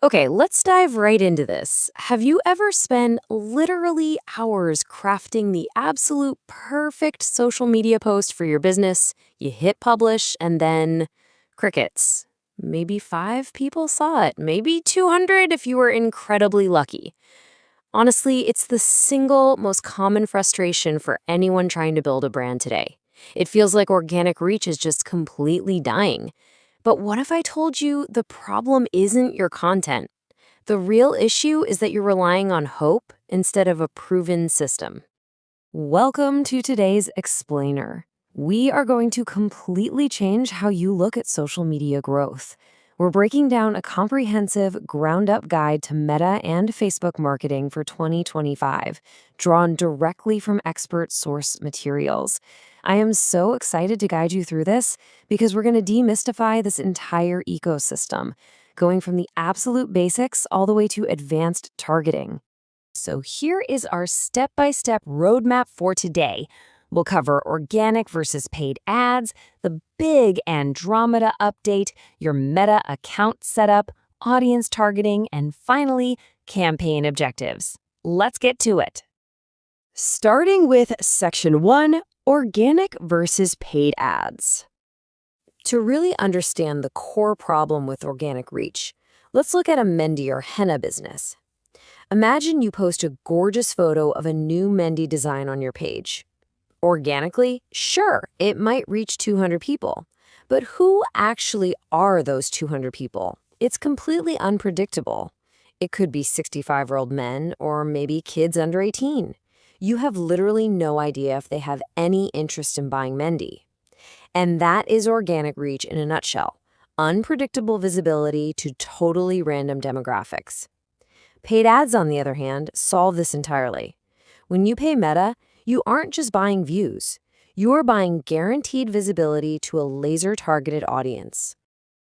Okay, let's dive right into this. Have you ever spent literally hours crafting the absolute perfect social media post for your business? You hit publish and then crickets. Maybe 5 people saw it, maybe 200 if you were incredibly lucky. Honestly, it's the single most common frustration for anyone trying to build a brand today. It feels like organic reach is just completely dying. But what if I told you the problem isn't your content? The real issue is that you're relying on hope instead of a proven system. Welcome to today's Explainer. We are going to completely change how you look at social media growth. We're breaking down a comprehensive, ground-up guide to Meta and Facebook marketing for 2025, drawn directly from expert source materials. I am so excited to guide you through this because we're going to demystify this entire ecosystem, going from the absolute basics all the way to advanced targeting. So here is our step-by-step roadmap for today. We'll cover organic versus paid ads, the big Andromeda update, your Meta account setup, audience targeting, and finally, campaign objectives. Let's get to it. Starting with Section 1, Organic versus Paid Ads. To really understand the core problem with organic reach, let's look at a Mendi or henna business. Imagine you post a gorgeous photo of a new Mendi design on your page. Organically, sure, it might reach 200 people. But who actually are those 200 people? It's completely unpredictable. It could be 65-year-old men or maybe kids under 18. You have literally no idea if they have any interest in buying Mendi. And that is organic reach in a nutshell. Unpredictable visibility to totally random demographics. Paid ads, on the other hand, solve this entirely. When you pay Meta, you aren't just buying views. You're buying guaranteed visibility to a laser-targeted audience.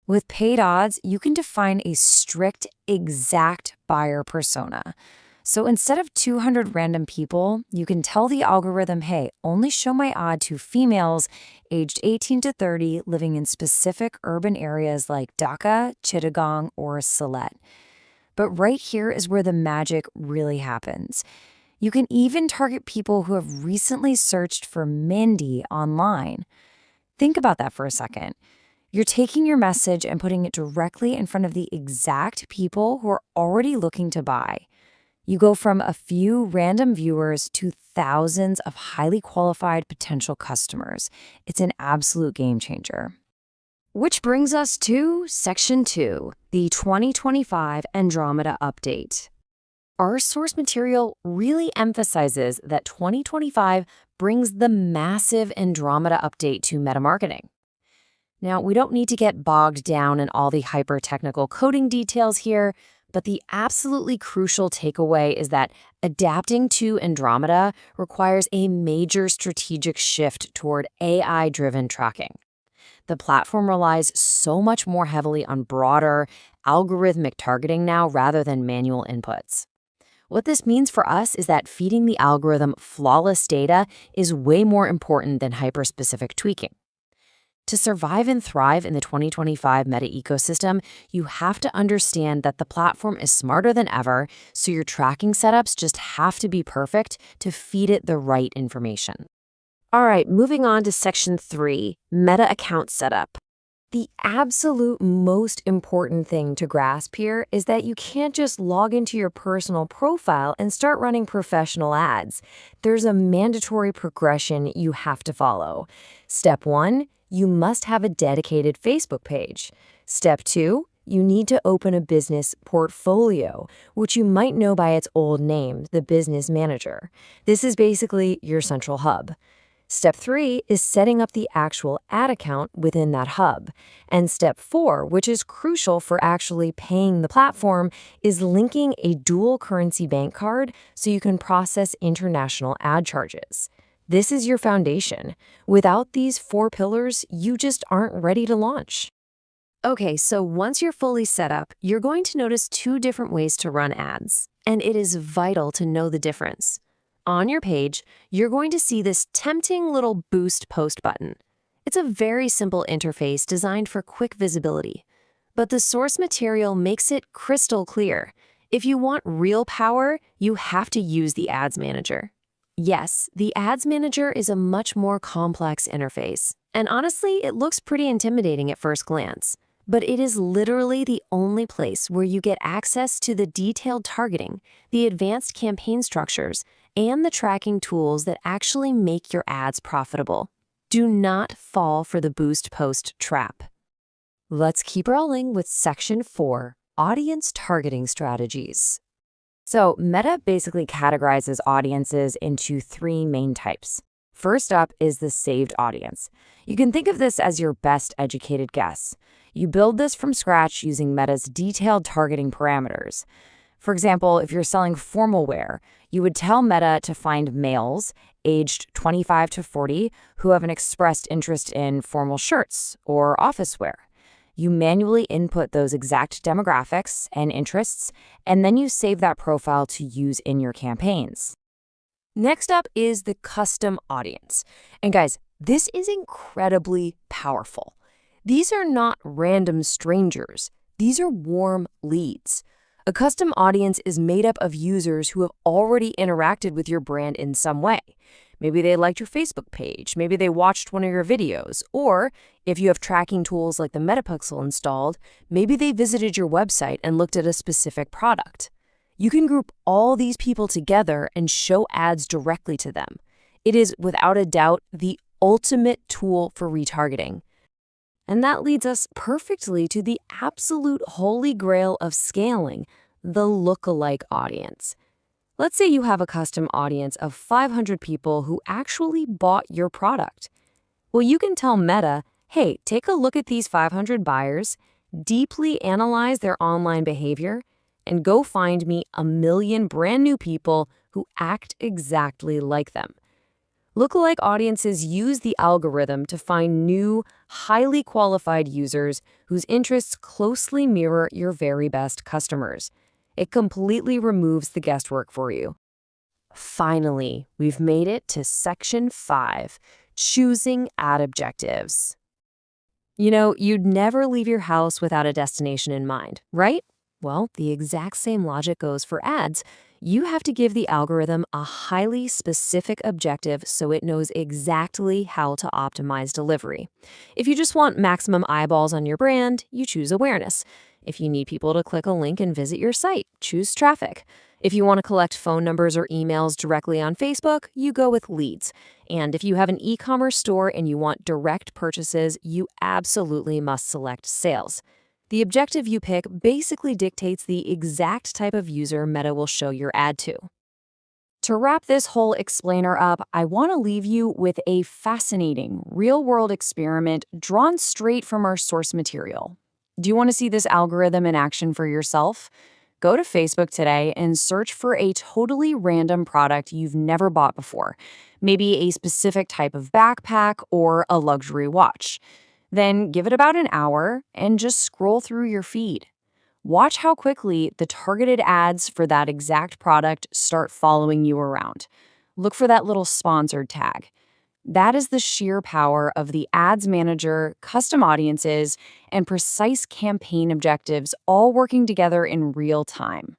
With paid ads, you can define a strict, exact buyer persona. So instead of 200 random people, you can tell the algorithm, hey, only show my ad to females aged 18 to 30 living in specific urban areas like Dhaka, Chittagong, or Sylhet. But right here is where the magic really happens. You can even target people who have recently searched for Mendi online. Think about that for a second. You're taking your message and putting it directly in front of the exact people who are already looking to buy. You go from a few random viewers to thousands of highly qualified potential customers. It's an absolute game changer. Which brings us to Section 2, the 2025 Andromeda update. Our source material really emphasizes that 2025 brings the massive Andromeda update to meta marketing. Now, we don't need to get bogged down in all the hyper-technical coding details here, but the absolutely crucial takeaway is that adapting to Andromeda requires a major strategic shift toward AI-driven tracking. The platform relies so much more heavily on broader, algorithmic targeting now rather than manual inputs. What this means for us is that feeding the algorithm flawless data is way more important than hyper-specific tweaking. To survive and thrive in the 2025 meta ecosystem, you have to understand that the platform is smarter than ever, so your tracking setups just have to be perfect to feed it the right information. All right, moving on to Section 3, Meta account setup. The absolute most important thing to grasp here is that you can't just log into your personal profile and start running professional ads. There's a mandatory progression you have to follow. Step 1, you must have a dedicated Facebook page. Step 2, you need to open a business portfolio, which you might know by its old name, the Business Manager. This is basically your central hub. Step 3 is setting up the actual ad account within that hub. And step 4, which is crucial for actually paying the platform, is linking a dual currency bank card so you can process international ad charges. This is your foundation. Without these 4 pillars, you just aren't ready to launch. Okay, so once you're fully set up, you're going to notice 2 different ways to run ads, and it is vital to know the difference. On your page, you're going to see this tempting little Boost Post button. It's a very simple interface designed for quick visibility. But the source material makes it crystal clear. If you want real power, you have to use the Ads Manager. Yes, the Ads Manager is a much more complex interface, and honestly, it looks pretty intimidating at first glance. But it is literally the only place where you get access to the detailed targeting, the advanced campaign structures, and the tracking tools that actually make your ads profitable. Do not fall for the boost post trap. Let's keep rolling with Section 4, Audience Targeting Strategies. So Meta basically categorizes audiences into three main types. First up is the saved audience. You can think of this as your best educated guess. You build this from scratch using Meta's detailed targeting parameters. For example, if you're selling formal wear, you would tell Meta to find males aged 25 to 40 who have an expressed interest in formal shirts or office wear. You manually input those exact demographics and interests, and then you save that profile to use in your campaigns. Next up is the custom audience. And guys, this is incredibly powerful. These are not random strangers. These are warm leads. A custom audience is made up of users who have already interacted with your brand in some way. Maybe they liked your Facebook page, maybe they watched one of your videos, or if you have tracking tools like the Metapixel installed, maybe they visited your website and looked at a specific product. You can group all these people together and show ads directly to them. It is, without a doubt, the ultimate tool for retargeting. And that leads us perfectly to the absolute holy grail of scaling, the lookalike audience. Let's say you have a custom audience of 500 people who actually bought your product. Well, you can tell Meta, hey, take a look at these 500 buyers, deeply analyze their online behavior, and go find me 1 million brand new people who act exactly like them. Lookalike audiences use the algorithm to find new, highly qualified users whose interests closely mirror your very best customers. It completely removes the guesswork for you. Finally, we've made it to Section 5, Choosing Ad Objectives. You know, you'd never leave your house without a destination in mind, right? Well, the exact same logic goes for ads. You have to give the algorithm a highly specific objective so it knows exactly how to optimize delivery. If you just want maximum eyeballs on your brand, you choose awareness. If you need people to click a link and visit your site, choose traffic. If you want to collect phone numbers or emails directly on Facebook, you go with leads. And if you have an e-commerce store and you want direct purchases, you absolutely must select sales. The objective you pick basically dictates the exact type of user Meta will show your ad to. To wrap this whole explainer up, I want to leave you with a fascinating real-world experiment drawn straight from our source material. Do you want to see this algorithm in action for yourself? Go to Facebook today and search for a totally random product you've never bought before, maybe a specific type of backpack or a luxury watch. Then give it about an hour and just scroll through your feed. Watch how quickly the targeted ads for that exact product start following you around. Look for that little sponsored tag. That is the sheer power of the Ads Manager, custom audiences, and precise campaign objectives all working together in real time.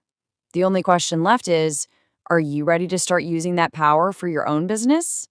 The only question left is, are you ready to start using that power for your own business?